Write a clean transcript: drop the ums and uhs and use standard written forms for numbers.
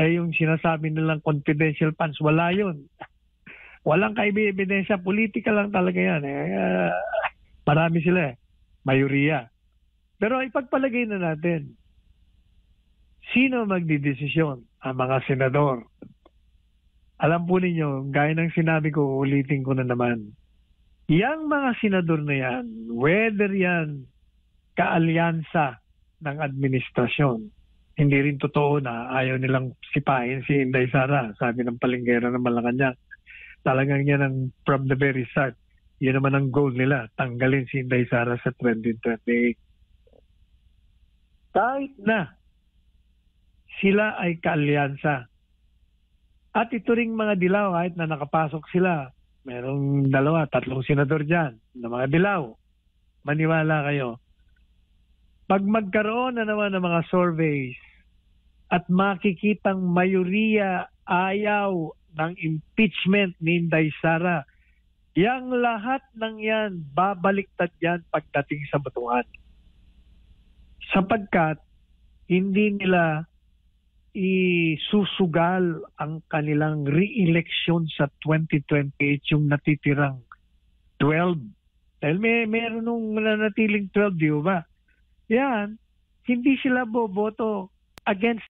yung sinasabi nilang confidential funds, wala yun. Walang kaibibidensya, politika lang talaga yan. Marami sila mayoriya. Pero ipagpalagay na natin, sino magdidesisyon? Ang mga senador. Alam po ninyo, gaya ng sinabi ko, ulitin ko na naman, yang mga senador na yan, whether yan kaalyansa ng administrasyon, hindi rin totoo na ayaw nilang sipahin si Inday Sara, sabi ng palinggera ng Malacanang. Talagang yan ang from the very start. Yun naman ang goal nila, tanggalin si Inday Sara sa 2028. Kahit na sila ay kaalyansa. At ito ring mga dilaw, kahit na nakapasok sila, merong 2, 3 senador dyan na mga dilaw. Maniwala kayo. Pag magkaroon na naman ng mga surveys at makikitang mayoriya ayaw ng impeachment ni Inday Sara, yang lahat ng yan, babaliktad yan pagdating sa batuhan. Sapagkat hindi nila isusugal ang kanilang re-election sa 2028, yung natitirang 12. Dahil meron nung nanatiling 12, di ba? Yan, hindi sila boboto against